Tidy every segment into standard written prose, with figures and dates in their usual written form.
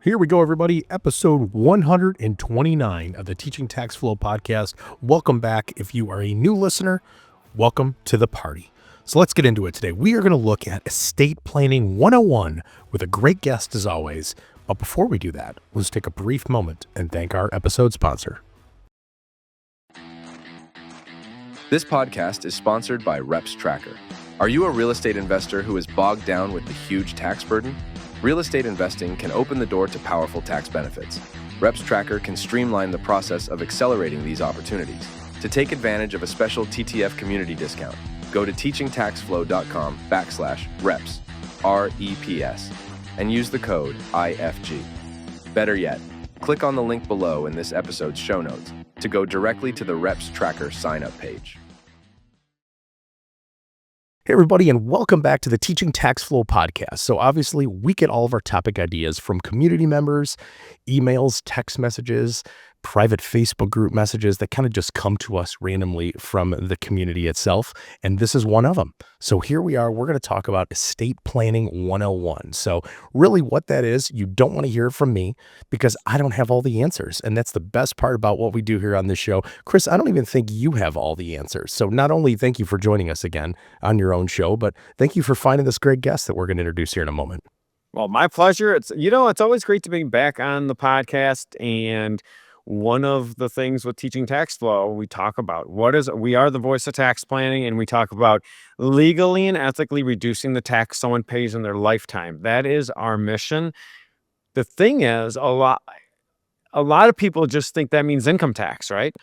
Here we go, everybody. Episode 129 of the Teaching Tax Flow podcast. Welcome back. If you are a new listener, welcome to the party. So let's get into it today. We are going to look at estate planning 101 with a great guest as always. But before we do that, let's take a brief moment and thank our episode sponsor. This podcast is sponsored by Reps Tracker. Are you a real estate investor who is bogged down with the huge tax burden? Real estate investing can open the door to powerful tax benefits. Reps Tracker can streamline the process of accelerating these opportunities. To take advantage of a special TTF community discount, go to teachingtaxflow.com/reps, R-E-P-S, and use the code IFG. Better yet, click on the link below in this episode's show notes to go directly to the Reps Tracker sign-up page. Hey, everybody, and welcome back to the Teaching Tax Flow podcast. So obviously, we get all of our topic ideas from community members, emails, text messages, private Facebook group messages that kind of just come to us randomly from the community itself. And this is one of them. So here we are. We're going to talk about estate planning 101. So really what that is, you don't want to hear it from me because I don't have all the answers. And that's the best part about what we do here on this show. Chris, I don't even think you have all the answers. So not only thank you for joining us again on your own show, but thank you for finding this great guest that we're going to introduce here in a moment. Well, my pleasure. It's always great to be back on the podcast. And one of the things with Teaching Tax Flow, we talk about we are the voice of tax planning, and we talk about legally and ethically reducing the tax someone pays in their lifetime. That is our mission. The thing is, a lot of people just think that means income tax, right?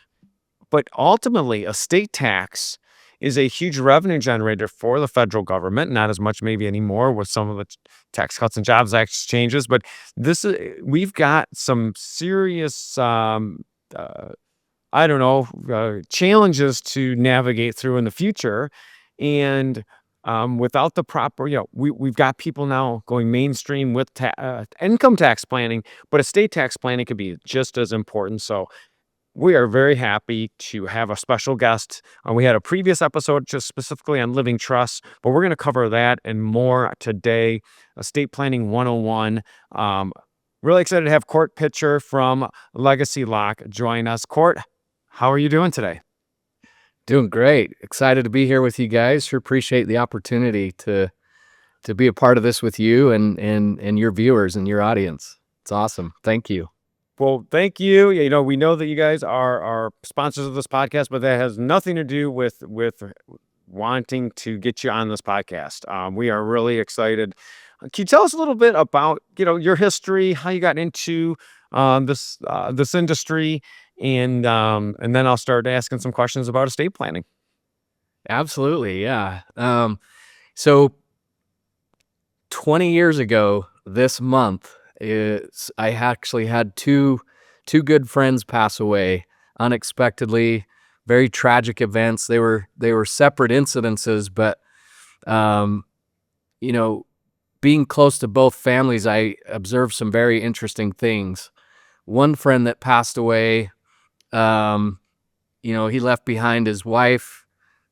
But ultimately, estate tax is a huge revenue generator for the federal government. Not as much maybe anymore with some of the Tax Cuts and Jobs Act changes, but we've got some serious, challenges to navigate through in the future. And without the proper, we've got people now going mainstream with income tax planning, but estate tax planning could be just as important. So we are very happy to have a special guest. We had a previous episode just specifically on living trusts, but we're going to cover that and more today. Estate Planning 101. Really excited to have Court Pitcher from Legacy Lock join us. Court, how are you doing today? Doing great. Excited to be here with you guys. Sure appreciate the opportunity to be a part of this with you and your viewers and your audience. It's awesome. Thank you. Well, thank you. We know that you guys are sponsors of this podcast, but that has nothing to do with wanting to get you on this podcast. We are really excited. Can you tell us a little bit about, your history, how you got into this industry, and then I'll start asking some questions about estate planning. Absolutely, yeah. So 20 years ago this month, I actually had two good friends pass away unexpectedly. Very tragic events. They were separate incidences, but being close to both families, I observed some very interesting things. One friend that passed away, he left behind his wife,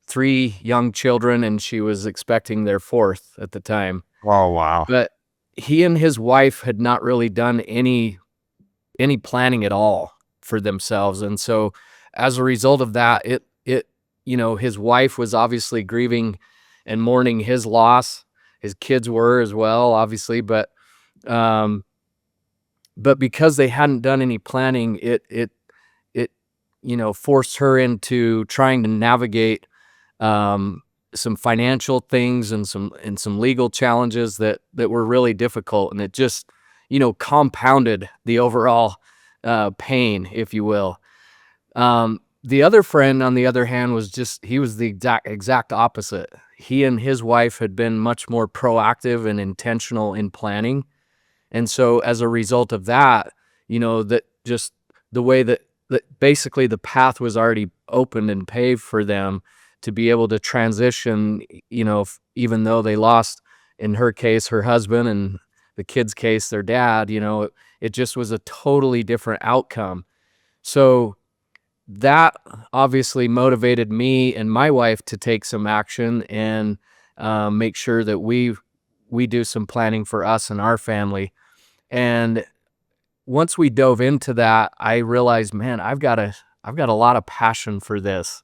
3 young children, and she was expecting their 4th at the time. Oh, wow. But he and his wife had not really done any planning at all for themselves. And so as a result of that, his wife was obviously grieving and mourning his loss. His kids were as well, obviously, but because they hadn't done any planning, it forced her into trying to navigate some financial things and some legal challenges that were really difficult, and it just compounded the overall pain, if you will. The other friend, on the other hand, he was the exact opposite. He and his wife had been much more proactive and intentional in planning, and so as a result of that, that just the way that basically the path was already opened and paved for them to be able to transition, even though they lost, in her case, her husband, and the kids' case, their dad, it just was a totally different outcome. So that obviously motivated me and my wife to take some action and make sure that we do some planning for us and our family. And once we dove into that, I realized, man, I've got a lot of passion for this.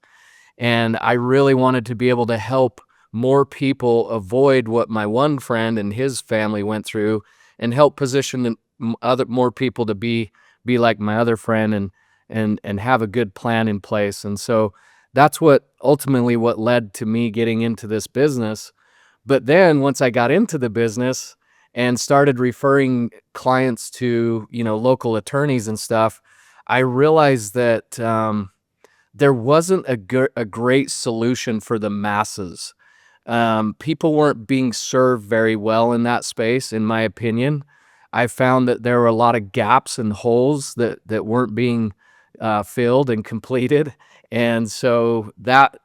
And I really wanted to be able to help more people avoid what my one friend and his family went through, and help position other more people to be like my other friend, and have a good plan in place. And so that's what ultimately what led to me getting into this business. But then once I got into the business and started referring clients to, local attorneys and stuff, I realized that there wasn't a great solution for the masses. People weren't being served very well in that space, in my opinion. I found that there were a lot of gaps and holes that weren't being filled and completed, and so that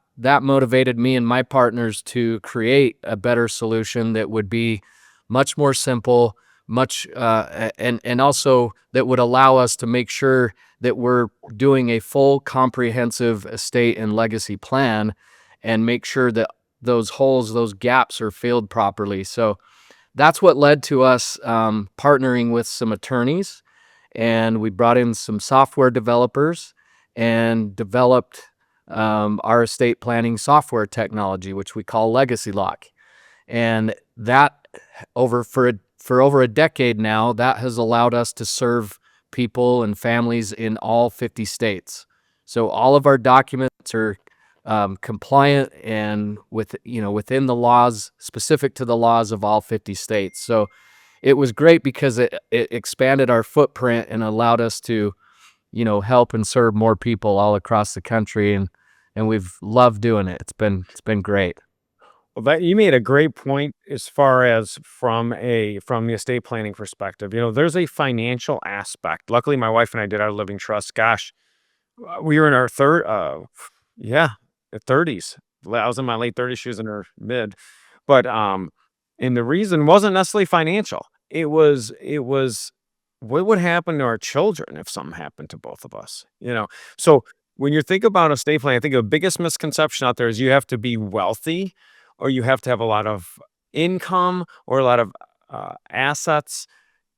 motivated me and my partners to create a better solution that would be much more simple, and also that would allow us to make sure that we're doing a full comprehensive estate and legacy plan, and make sure that those holes, those gaps are filled properly. So that's what led to us partnering with some attorneys, and we brought in some software developers and developed our estate planning software technology, which we call Legacy Lock. And that for over a decade now, that has allowed us to serve people and families in all 50 states. So all of our documents are compliant and within the laws, specific to the laws of all 50 states. So it was great because it expanded our footprint and allowed us to, help and serve more people all across the country, and we've loved doing it. It's been great. Well, that you made a great point as far as from the estate planning perspective. There's a financial aspect. Luckily, my wife and I did our living trust. Gosh, we were in our yeah, 30s. I was in my late 30s. She was in her mid. But and the reason wasn't necessarily financial. It was what would happen to our children if something happened to both of us. So when you think about estate planning, I think the biggest misconception out there is you have to be wealthy, or you have to have a lot of income, or a lot of assets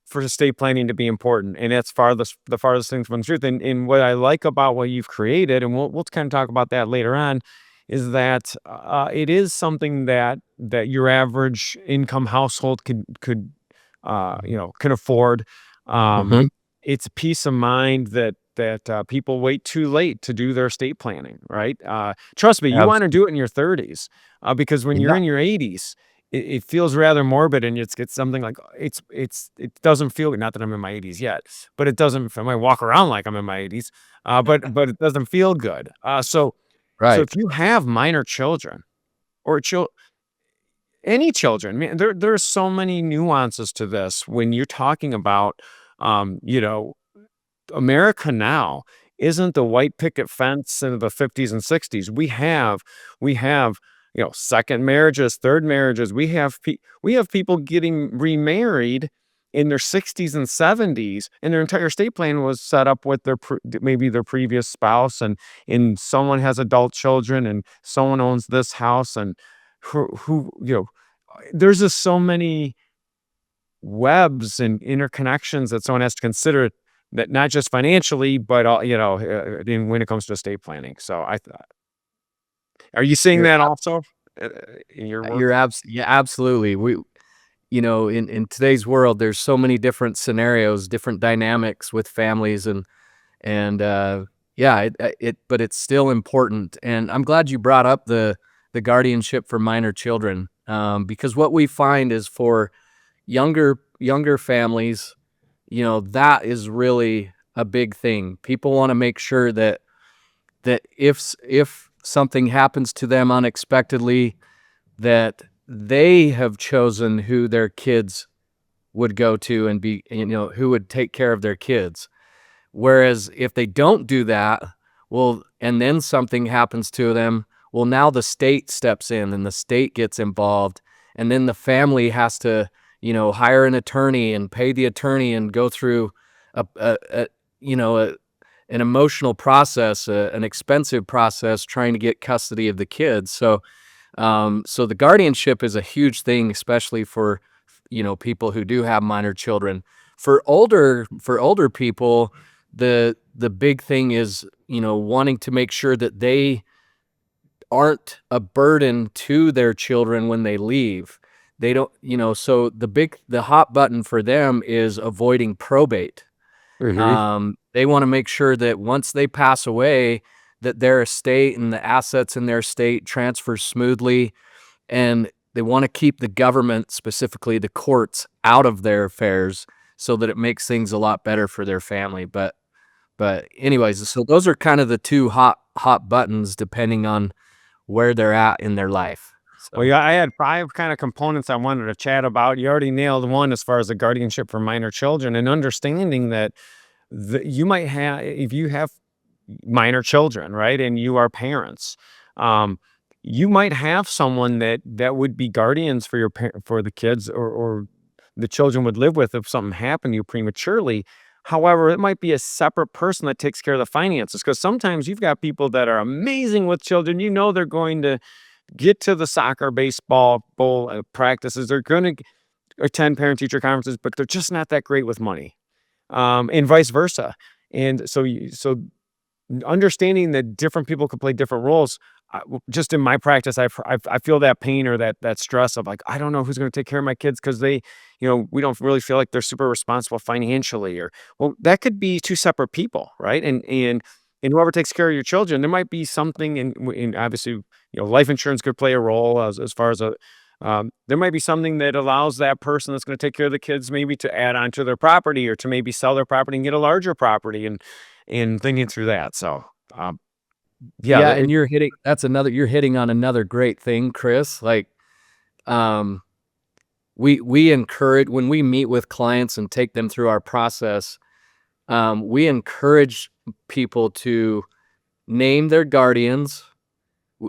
for estate planning to be important. And that's the farthest thing from the truth. And what I like about what you've created, and we'll kind of talk about that later on, is that it is something that your average income household can afford. Um, Hmm. it's peace of mind that people wait too late to do their estate planning, right? Trust me, you want to do it in your 30s, because when you're Yeah. in your 80s, it feels rather morbid, and it's something like it doesn't feel, not that I'm in my 80s yet, but it doesn't. I might walk around like I'm in my 80s, but it doesn't feel good. So Right. if you have minor children, or any children, man, there are so many nuances to this when you're talking about, um, you know, America now isn't the white picket fence in the 50s and 60s. We have second marriages, third marriages. We have people getting remarried in their 60s and 70s, and their entire estate plan was set up with maybe their previous spouse, and someone has adult children, and someone owns this house, and who there's just so many webs and interconnections that someone has to consider, that not just financially, but when it comes to estate planning. So I thought, are you seeing You're that also uh, in your work? yeah, absolutely. In today's world, there's so many different scenarios, different dynamics with families, and yeah, but it's still important. And I'm glad you brought up the guardianship for minor children, because what we find is for younger families, that is really a big thing. People want to make sure that if something happens to them unexpectedly, that they have chosen who their kids would go to, and be, who would take care of their kids. Whereas if they don't do that, well, and then something happens to them, well, now the state steps in and the state gets involved, and then the family has to, hire an attorney and pay the attorney and go through a you know, a, an emotional process, an expensive process trying to get custody of the kids. So the guardianship is a huge thing, especially for, people who do have minor children. For older people, the big thing is, wanting to make sure that they aren't a burden to their children when they leave. They don't, so the hot button for them is avoiding probate. Mhm. They want to make sure that once they pass away, that their estate and the assets in their estate transfer smoothly, and they want to keep the government, specifically the courts, out of their affairs so that it makes things a lot better for their family. But anyways, so those are kind of the two hot buttons depending on where they're at in their life. Well, So yeah, I had 5 kind of components I wanted to chat about. You already nailed one as far as the guardianship for minor children and understanding that you might have, if you have minor children, right, and you are parents, um, you might have someone that would be guardians for for the kids, or the children would live with if something happened to you prematurely. However, it might be a separate person that takes care of the finances, because sometimes you've got people that are amazing with children. You know they're going to get to the soccer, baseball, bowl practices. They're going to attend parent teacher conferences, but they're just not that great with money, and vice versa. And so understanding that different people could play different roles. Just in my practice, I feel that pain or that stress of, like, I don't know who's going to take care of my kids, because we don't really feel like they're super responsible financially, or, well, that could be two separate people, right? And whoever takes care of your children, there might be something, and obviously, life insurance could play a role as far as there might be something that allows that person that's going to take care of the kids maybe to add on to their property, or to maybe sell their property and get a larger property, and thinking through that. So, yeah, yeah, and you're hitting on another great thing, Chris. Like, um, we encourage, when we meet with clients and take them through our process, we encourage people to name their guardians,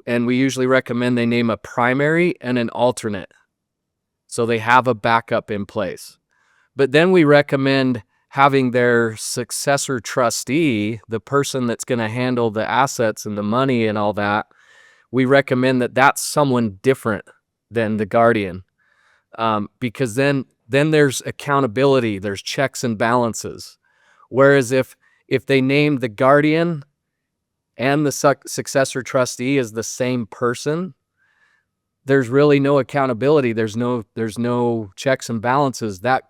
and we usually recommend they name a primary and an alternate, so they have a backup in place. But then we recommend having their successor trustee, the person that's going to handle the assets and the money and all that. We recommend that that's someone different than the guardian, because then there's accountability, there's checks and balances. Whereas if they name the guardian and the successor trustee as the same person, there's really no accountability. There's no checks and balances. That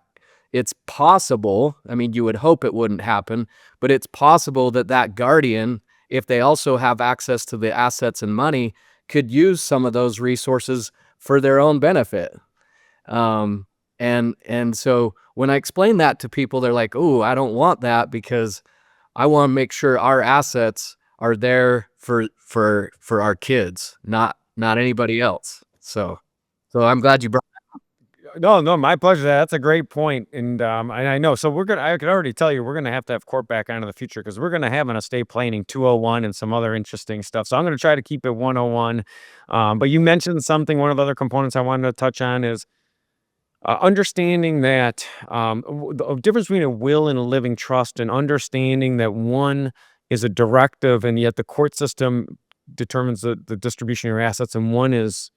it's possible. I mean, you would hope it wouldn't happen, but it's possible that guardian, if they also have access to the assets and money, could use some of those resources for their own benefit. And so when I explain that to people, they're like, "Oh, I don't want that, because I want to make sure our assets are there for our kids, not anybody else." So I'm glad you brought. no, no, my pleasure. That's a great point, and I know. So I could already tell you we're gonna have to have Court back on in the future, because we're gonna have an estate planning 201 and some other interesting stuff. So I'm gonna try to keep it 101. But you mentioned something. One of the other components I wanted to touch on is understanding that the difference between a will and a living trust, and understanding that one is a directive, and yet the court system determines the distribution of your assets, and one is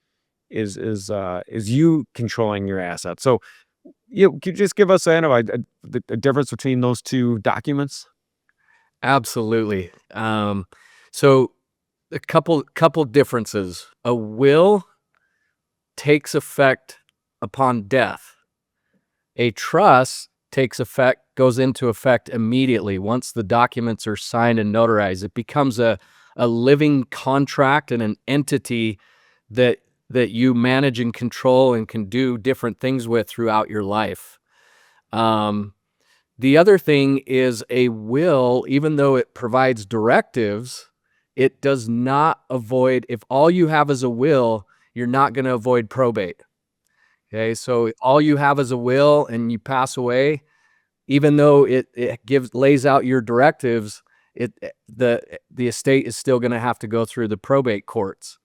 you controlling your assets. So, could you just give us the difference between those two documents? Absolutely. So a couple differences. A will takes effect upon death. A trust goes into effect immediately once the documents are signed and notarized. It becomes a living contract and an entity that you manage and control and can do different things with throughout your life. The other thing is, a will, even though it provides directives, it does not avoid, if all you have is a will, you're not going to avoid probate. Okay, so all you have is a will and you pass away, even though it lays out your directives, the estate is still going to have to go through the probate courts.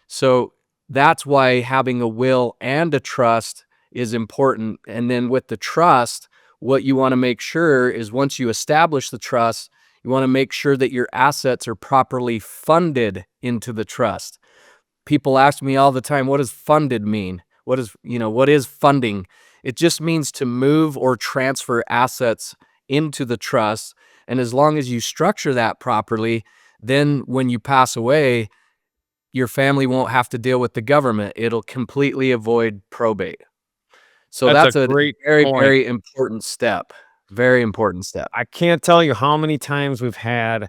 So that's why having a will and a trust is important. And then with the trust, what you want to make sure is, once you establish the trust, you want to make sure that your assets are properly funded into the trust. People ask me all the time, what does funded mean? What is funding? It just means to move or transfer assets into the trust. And as long as you structure that properly, then when you pass away, your family won't have to deal with the government. It'll completely avoid probate. So That's a that's a great very, point. very important step. Very important step. I can't tell you how many times we've had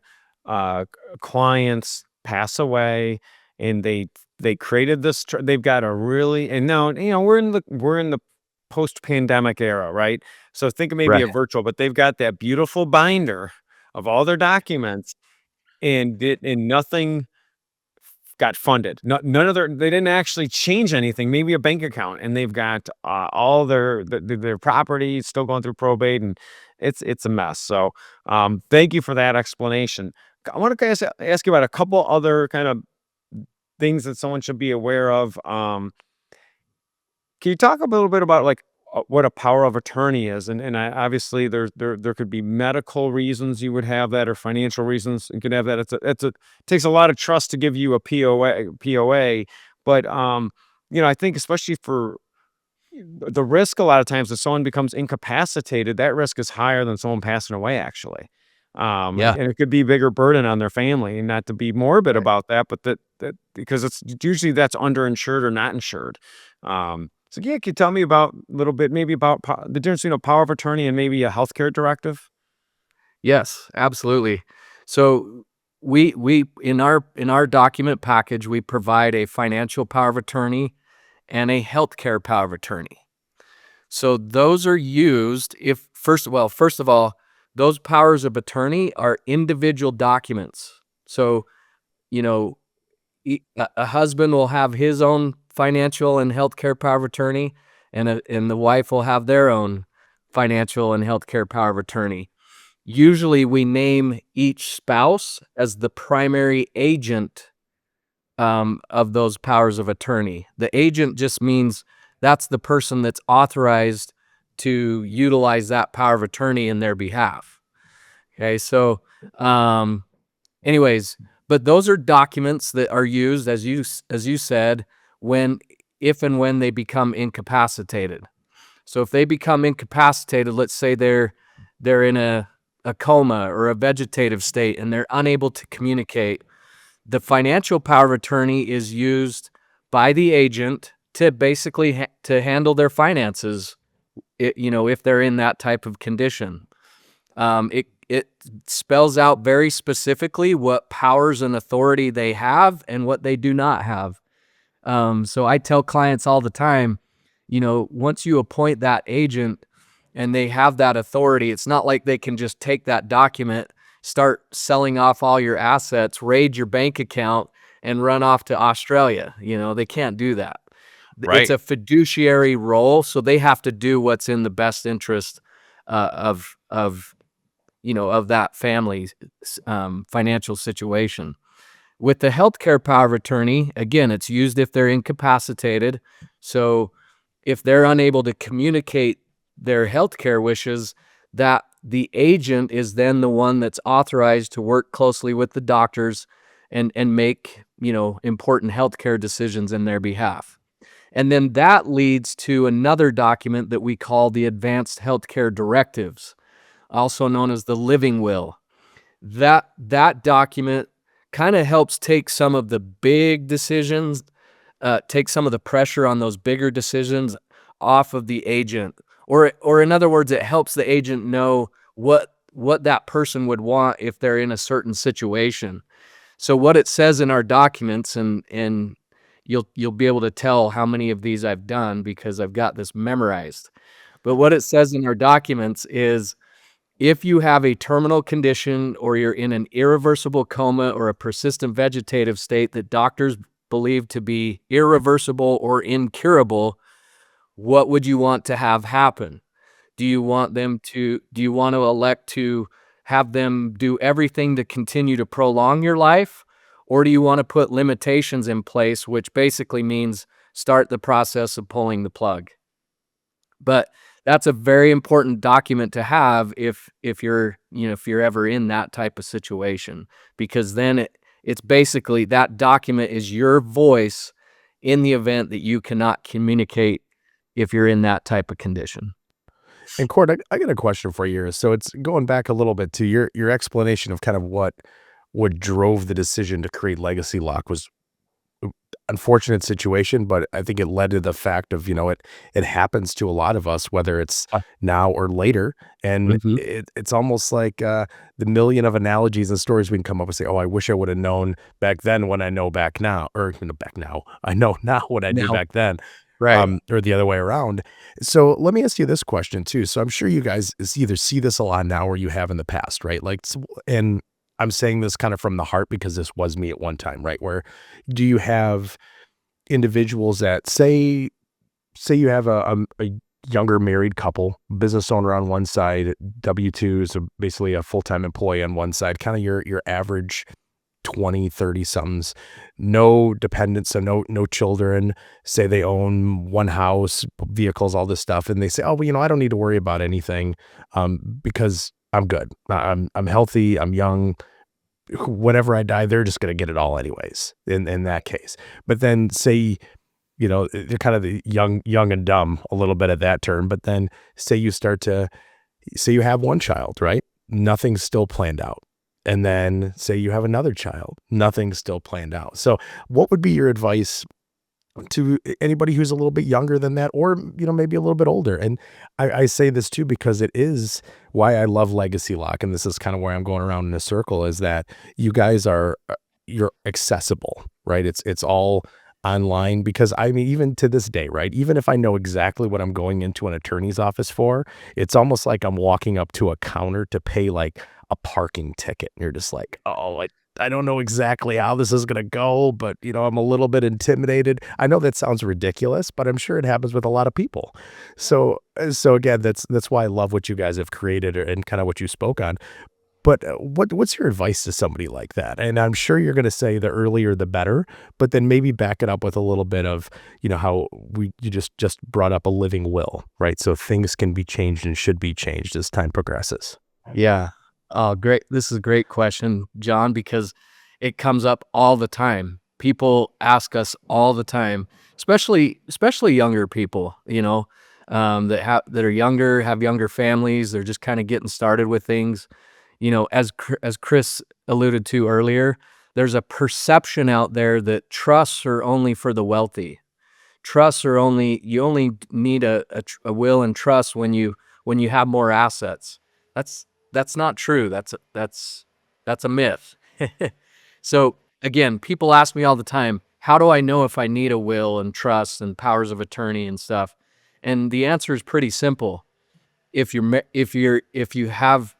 clients pass away, and they created this. They've got a really, and now we're in the post pandemic era, right? So think of maybe Right. a virtual, but they've got that beautiful binder of all their documents, and nothing got funded. None of they didn't actually change anything. Maybe a bank account, and they've got all their property still going through probate, and it's a mess. So, thank you for that explanation. I want to ask you about a couple other kind of things that someone should be aware of. Can you talk a little bit about like what a power of attorney is? And obviously there could be medical reasons you would have that, or financial reasons you could have that. It takes a lot of trust to give you a POA, but I think especially for the risk a lot of times if someone becomes incapacitated, that risk is higher than someone passing away actually. Yeah. And it could be a bigger burden on their family, and not to be morbid Right. about that, but that because it's usually that's underinsured or not insured. So yeah, can you tell me about a little bit maybe about the difference between a power of attorney and maybe a healthcare directive? Yes, absolutely. So we in our document package, we provide a financial power of attorney and a healthcare power of attorney. So those are used if first of all, those powers of attorney are individual documents. So, you know, a husband will have his own financial and healthcare power of attorney, and the wife will have their own financial and healthcare power of attorney. Usually, we name each spouse as the primary agent of those powers of attorney. The agent just means that's the person that's authorized to utilize that power of attorney in their behalf. Okay, so um, anyways, but those are documents that are used, as you said, when if and when they become incapacitated. So if they become incapacitated, let's say they're in a coma or a vegetative state and they're unable to communicate, the financial power of attorney is used by the agent to basically to handle their finances, if they're in that type of condition. It spells out very specifically what powers and authority they have and what they do not have. So I tell clients all the time, once you appoint that agent and they have that authority, it's not like they can just take that document, start selling off all your assets, raid your bank account, and run off to Australia. They can't do that. It's Right. a fiduciary role, so they have to do what's in the best interest of that family's financial situation. With the healthcare power of attorney, again, it's used if they're incapacitated. So if they're unable to communicate their healthcare wishes, that the agent is then the one that's authorized to work closely with the doctors and make, important healthcare decisions in their behalf. And then that leads to another document that we call the Advanced Healthcare Directives, also known as the Living Will. That document kind of helps take some of the big decisions, take some of the pressure on those bigger decisions off of the agent, or in other words, it helps the agent know what that person would want if they're in a certain situation. So what it says in our documents, and you'll be able to tell how many of these I've done because I've got this memorized. But what it says in our documents is, if you have a terminal condition or you're in an irreversible coma or a persistent vegetative state that doctors believe to be irreversible or incurable, what would you want to have happen? Do you want to elect to have them do everything to continue to prolong your life? Or do you want to put limitations in place, which basically means start the process of pulling the plug? But that's a very important document to have if you're ever in that type of situation, because then it's basically that document is your voice in the event that you cannot communicate if you're in that type of condition. And Cord, I got a question for you. So it's going back a little bit to your explanation of kind of what drove the decision to create Legacy Lock was unfortunate situation, but I think it led to the fact of, it happens to a lot of us, whether it's now or later. And Mm-hmm. it's almost like the million of analogies and stories we can come up with, say, oh, I wish I would have known back then when I know back now, or back now, I know now what I knew Now, back then. right. Or the other way around. So let me ask you this question too. So I'm sure you guys either see this a lot now or you have in the past, right? Like, and I'm saying this kind of from the heart because this was me at one time, right? Where do you have individuals that say you have a younger married couple, business owner on one side, W-2, so basically a full-time employee on one side, kind of your average 20, 30 somethings, no dependents, so no children, say they own one house, vehicles, all this stuff. And they say, oh, well, I don't need to worry about anything, because I'm good. I'm healthy. I'm young. Whenever I die, they're just going to get it all anyways in that case. But then say, they're kind of the young and dumb a little bit at that term. But then say you have one child, right? Nothing's still planned out. And then say you have another child, nothing's still planned out. So what would be your advice to anybody who's a little bit younger than that, or, maybe a little bit older? And I say this too, because it is why I love Legacy Lock. And this is kind of where I'm going around in a circle, is that you guys you're accessible, right? It's all online, because I mean, even to this day, right? Even if I know exactly what I'm going into an attorney's office for, it's almost like I'm walking up to a counter to pay like a parking ticket. And you're just like, oh, I don't know exactly how this is going to go, but I'm a little bit intimidated. I know that sounds ridiculous, but I'm sure it happens with a lot of people. So again, that's why I love what you guys have created and kind of what you spoke on. But what's your advice to somebody like that? And I'm sure you're going to say the earlier the better, but then maybe back it up with a little bit of, how you just brought up a living will, right? So things can be changed and should be changed as time progresses. Yeah. Oh, great. This is a great question, John, because it comes up all the time. People ask us all the time, especially younger people, that are younger, have younger families. They're just kind of getting started with things. As Chris alluded to earlier, there's a perception out there that trusts are only for the wealthy. Trusts are you only need a will and trust when you have more assets. That's not true. That's a myth. So again, people ask me all the time, how do I know if I need a will and trust and powers of attorney and stuff? And the answer is pretty simple. If you have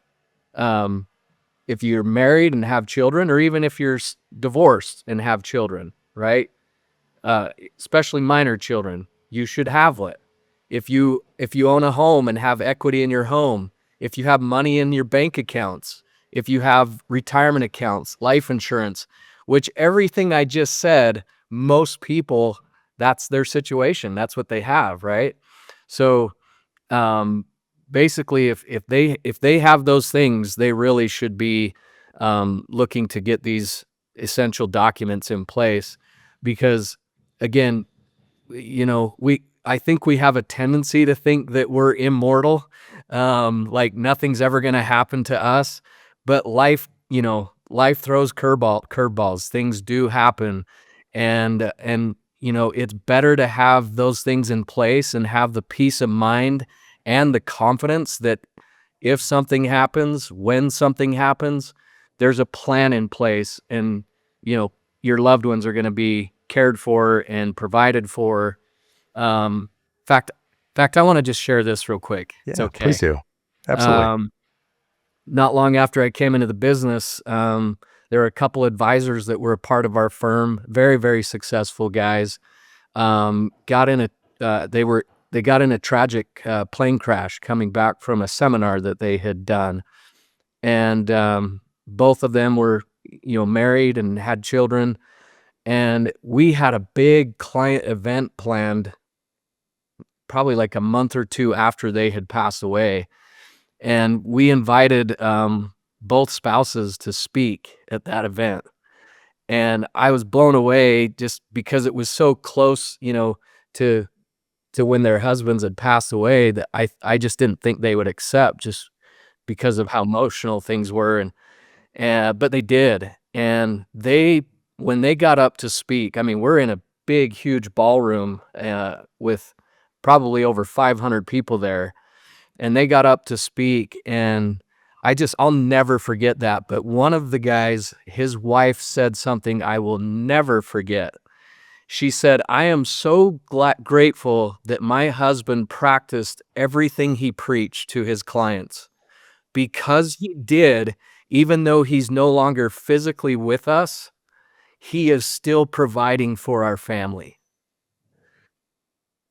if you're married and have children, or even if you're divorced and have children, right? Especially minor children, you should have it. If you own a home and have equity in your home, if you have money in your bank accounts, if you have retirement accounts, life insurance, which everything I just said, most people, that's their situation. That's what they have, right? So basically, if they have those things, they really should be looking to get these essential documents in place, because again, I think we have a tendency to think that we're immortal, like nothing's ever going to happen to us. But life throws curveballs. Things do happen, and it's better to have those things in place and have the peace of mind and the confidence that if something happens, when something happens, there's a plan in place, and your loved ones are going to be cared for and provided for. Um, fact, I want to just share this real quick. It's Yeah, okay. please do. Absolutely. Not long after I came into the business, there were a couple advisors that were a part of our firm, very, very successful guys. Got in they got in a tragic plane crash coming back from a seminar that they had done, and both of them were married and had children, and we had a big client event planned probably like a month or two after they had passed away. And we invited both spouses to speak at that event. And I was blown away just because it was so close, to to when their husbands had passed away that I just didn't think they would accept just because of how emotional things were, and but they did. And when they got up to speak, I mean, we're in a big, huge ballroom with probably over 500 people there, and they got up to speak, and I'll never forget that. But one of the guys, his wife said something I will never forget. She said, "I am so grateful that my husband practiced everything he preached to his clients because he did, even though he's no longer physically with us, he is still providing for our family."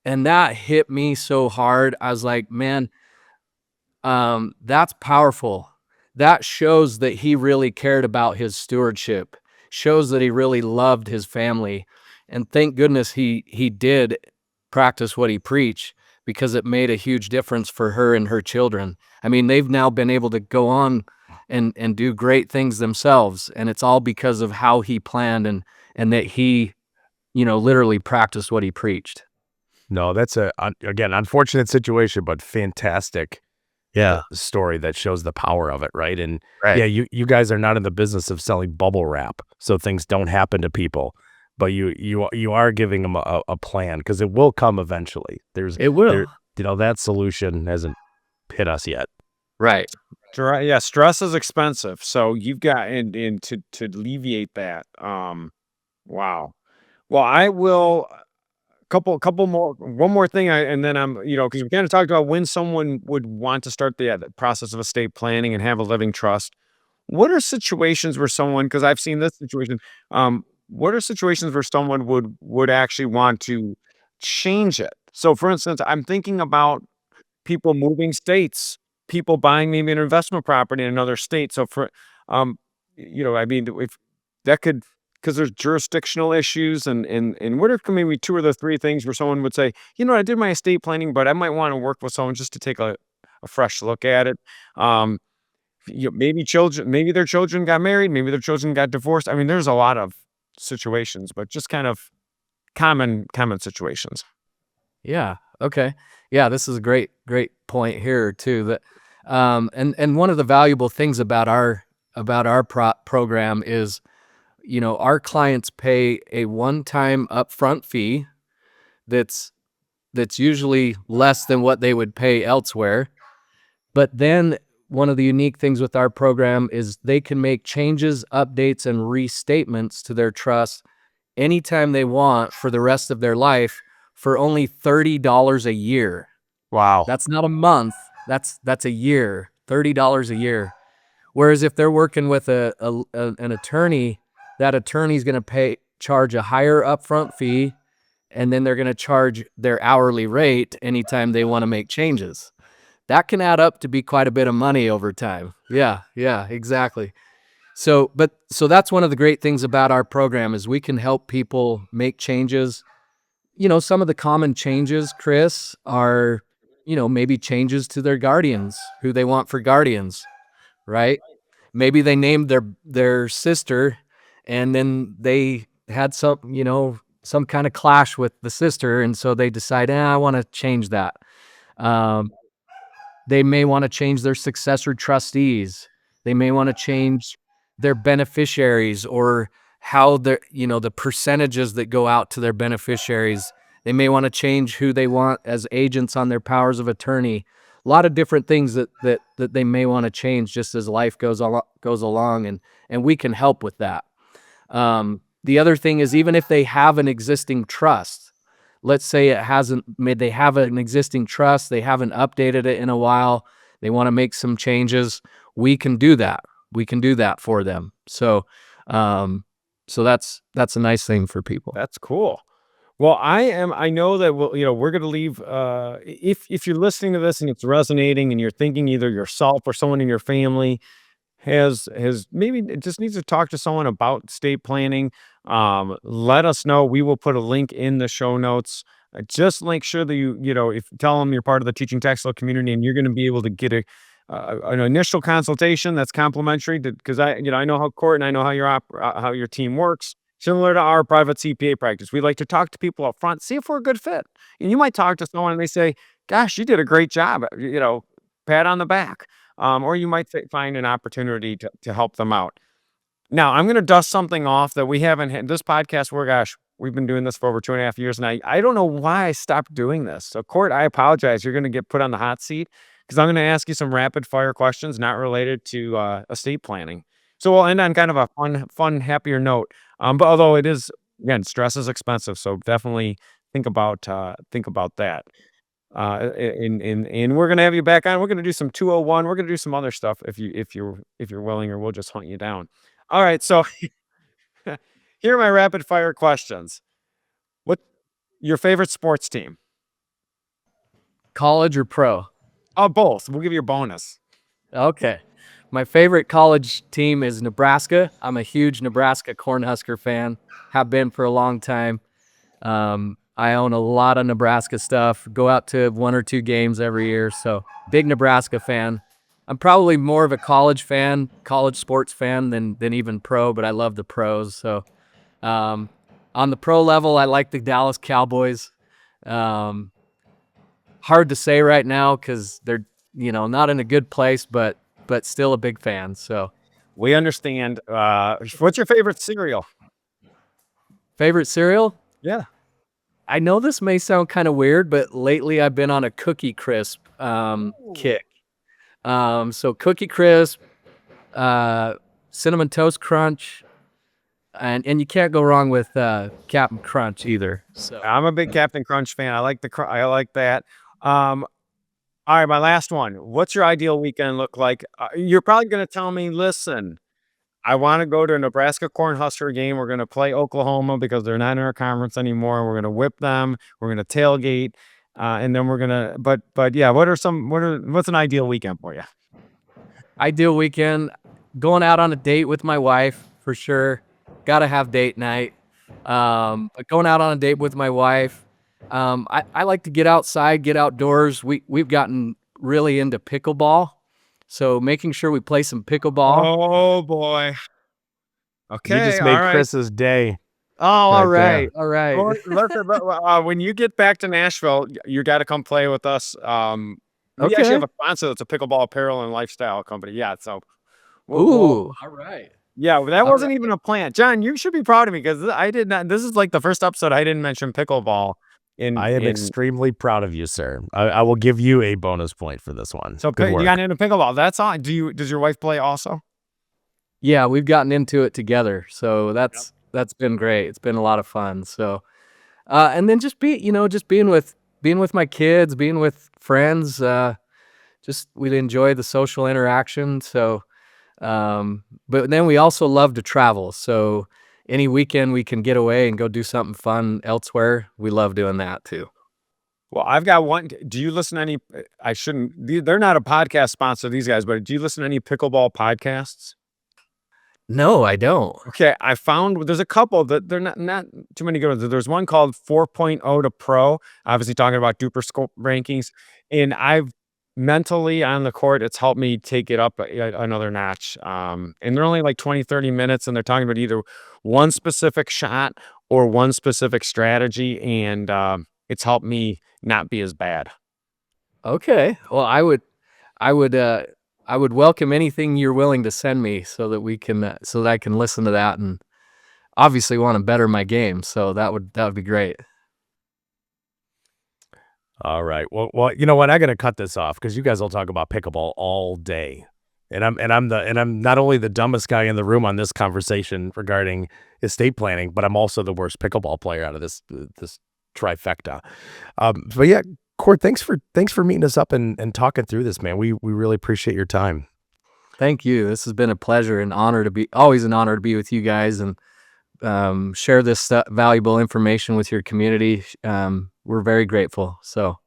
And that hit me so hard. I was like, man, that's powerful. That shows that he really cared about his stewardship, shows that he really loved his family. And thank goodness he did practice what he preached because it made a huge difference for her and her children. I mean, they've now been able to go on and do great things themselves, and it's all because of how he planned and that he, literally practiced what he preached. No, that's again, unfortunate situation, but fantastic Yeah. story that shows the power of it, right? And Right. yeah, you guys are not in the business of selling bubble wrap, so things don't happen to people, but you are giving them a plan because it will come eventually. It There, will. that solution hasn't hit us yet. Right. Yeah, stress is expensive, so you've got and to alleviate that. Wow. Well, I will couple more one more thing, and then I'm because we kind of talked about when someone would want to start the process of estate planning and have a living trust. What are situations where someone, because I've seen this situation, what are situations where someone would actually want to change it? So, for instance, I'm thinking about people moving states, people buying maybe an investment property in another state. So um, I mean, if that could, because there's jurisdictional issues, and what if maybe two or the three things where someone would say, I did my estate planning, but I might want to work with someone just to take a fresh look at it. Um, maybe their children got married, maybe their children got divorced. I mean, there's a lot of situations, but just kind of common situations. Yeah. Okay. Yeah, this is a great point here too. That and one of the valuable things about our program is, our clients pay a one-time upfront fee that's usually less than what they would pay elsewhere. But then one of the unique things with our program is they can make changes, updates, and restatements to their trust anytime they want for the rest of their life for only $30 a year. Wow. That's not a month. That's a year. $30 a year. Whereas if they're working with an attorney, that attorney's going to charge a higher upfront fee, and then they're going to charge their hourly rate anytime they want to make changes. That can add up to be quite a bit of money over time. Yeah, yeah, exactly. So that's one of the great things about our program is we can help people make changes. Some of the common changes, Chris, are, maybe changes to their guardians, who they want for guardians, right? Maybe they named their sister and then they had some kind of clash with the sister, and so they decide, I want to change that. Um, they may want to change their successor trustees. They may want to change their beneficiaries or how the percentages that go out to their beneficiaries. They may want to change who they want as agents on their powers of attorney. A lot of different things that they may want to change just as life goes along, and we can help with that. The other thing is, even if they have an existing trust, let's say they have an existing trust, they haven't updated it in a while, they want to make some changes, we can do that. We can do that for them. Um, so that's a nice thing for people. That's cool. Well, I know that we're going to leave if you're listening to this and it's resonating and you're thinking either yourself or someone in your family has maybe it just needs to talk to someone about estate planning, let us know. We will put a link in the show notes. Just make sure that if tell them you're part of the Teaching Tax Law community and you're going to be able to get an initial consultation that's complimentary because I know how Court and I know how how your team works. Similar to our private CPA practice, we like to talk to people up front, see if we're a good fit. And you might talk to someone and they say, "Gosh, you did a great job," pat on the back. Or you might find an opportunity to help them out. Now, I'm gonna dust something off that we haven't had this podcast. We've been doing this for over 2.5 years, and I don't know why I stopped doing this. So, Court, I apologize. You're gonna get put on the hot seat because I'm gonna ask you some rapid fire questions not related to estate planning. So we'll end on kind of a fun, happier note. But although it is, again, stress is expensive, so definitely think about that. And we're gonna have you back on. We're gonna do some 201. We're gonna do some other stuff if you're willing, or we'll just hunt you down. All right, so here are my rapid fire questions. What your favorite sports team? College or pro? Oh, both. We'll give you a bonus. Okay. My favorite college team is Nebraska. I'm a huge Nebraska Cornhusker fan. Have been for a long time. I own a lot of Nebraska stuff. Go out to 1 or 2 games every year. So big Nebraska fan. I'm probably more of a college sports fan than even pro, but I love the pros. So on the pro level, I like the Dallas Cowboys. Hard to say right now because they're not in a good place, but still a big fan. So We understand. What's your favorite cereal? favorite cereal? Yeah. I know this may sound kind of weird, but lately I've been on a Cookie Crisp kick. So Cookie Crisp, Cinnamon Toast Crunch, and you can't go wrong with Captain Crunch either. So I'm a big Captain Crunch fan. I like I like that. All right, my last one. What's your ideal weekend look like? You're probably going to tell me, listen, I want to go to a Nebraska Cornhusker game. We're going to play Oklahoma because they're not in our conference anymore. We're going to whip them. We're going to tailgate, and then we're going to. But yeah, what's an ideal weekend for you? ideal weekend, going out on a date with my wife for sure. Got to have date night. But going out on a date with my wife. I like to get outside, get outdoors. We've gotten really into pickleball, so making sure we play some pickleball. Oh boy. You Okay. just All made right. Chris's day. Oh, all Right there. right. Well, listen, when you get back to Nashville, you got to come play with us. We actually have Okay. a sponsor that's a pickleball apparel and lifestyle company. Yeah, so Ooh, all right. yeah, that All wasn't right. even a plan. John, you should be proud of me because I did not. This is like the first episode I didn't mention pickleball. I am In extremely proud of you, sir. I will give you a bonus point for this one. so Good you work. got into pickleball. That's all. Does your wife play also? Yeah, we've gotten into it together, so that's been great. It's been a lot of fun. So, and then just being with my kids, being with friends. Just we enjoy the social interaction. So, but then we also love to travel. So any weekend we can get away and go do something fun elsewhere, we love doing that too. Well, I've got one. Do you listen to any? I shouldn't. They're not a podcast sponsor, these guys, but do you listen to any pickleball podcasts? No, I don't. Okay, I found there's a couple that they're not too many good ones. There's one called 4.0 to Pro, obviously talking about duper scope rankings, and I've mentally on the court, it's helped me take it up another notch. And they're only like 20, 30 minutes, and they're talking about either one specific shot or one specific strategy, and it's helped me not be as bad. Okay. Well, I would, I would welcome anything you're willing to send me so that so that I can listen to that and obviously want to better my game. So that would be great. All right. Well, you know what? I'm gonna cut this off because you guys will talk about pickleball all day, and I'm not only the dumbest guy in the room on this conversation regarding estate planning, but I'm also the worst pickleball player out of this trifecta. But yeah, Court, thanks for meeting us up and talking through this, man. We really appreciate your time. Thank you. This has been a pleasure and always an honor to be with you guys and share this valuable information with your community. We're very grateful. So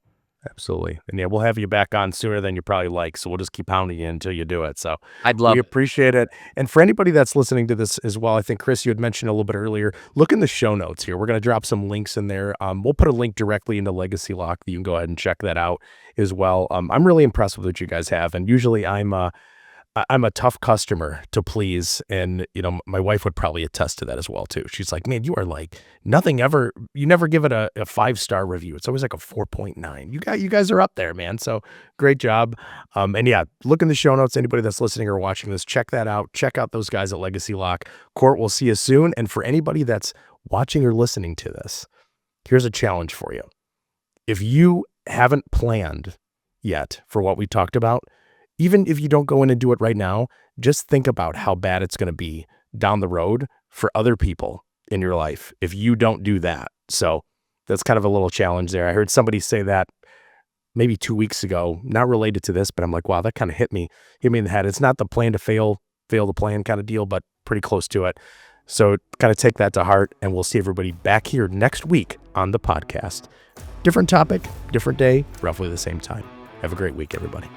Absolutely. And yeah, we'll have you back on sooner than you probably like. So we'll just keep hounding you until you do it. So I'd love we it. appreciate it. And for anybody that's listening to this as well, I think, Chris, you had mentioned a little bit earlier, look in the show notes here. We're going to drop some links in there. We'll put a link directly into Legacy Lock. You can go ahead and check that out as well. I'm really impressed with what you guys have. And usually I'm I'm a tough customer to please, and my wife would probably attest to that as well too. She's like, "Man, you are like nothing ever. You never give it a 5-star review. It's always like a 4.9. You guys are up there, man. So great job." And yeah, look in the show notes. Anybody that's listening or watching this, check that out. Check out those guys at Legacy Lock. Court, we'll see you soon. And for anybody that's watching or listening to this, here's a challenge for you. If you haven't planned yet for what we talked about, even if you don't go in and do it right now, just think about how bad it's going to be down the road for other people in your life if you don't do that. So that's kind of a little challenge there. I heard somebody say that maybe 2 weeks ago, not related to this, but I'm like, wow, that kind of hit me in the head. It's not the plan to fail the plan kind of deal, but pretty close to it. So kind of take that to heart, and we'll see everybody back here next week on the podcast. Different topic, different day, roughly the same time. Have a great week, everybody.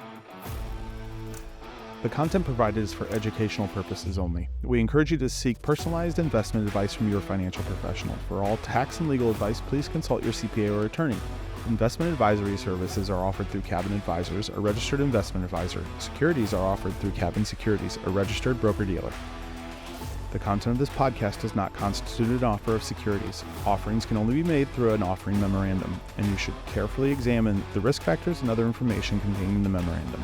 The content provided is for educational purposes only. We encourage you to seek personalized investment advice from your financial professional. For all tax and legal advice, please consult your CPA or attorney. Investment advisory services are offered through Cabin Advisors, a registered investment advisor. Securities are offered through Cabin Securities, a registered broker-dealer. The content of this podcast does not constitute an offer of securities. Offerings can only be made through an offering memorandum, and you should carefully examine the risk factors and other information contained in the memorandum.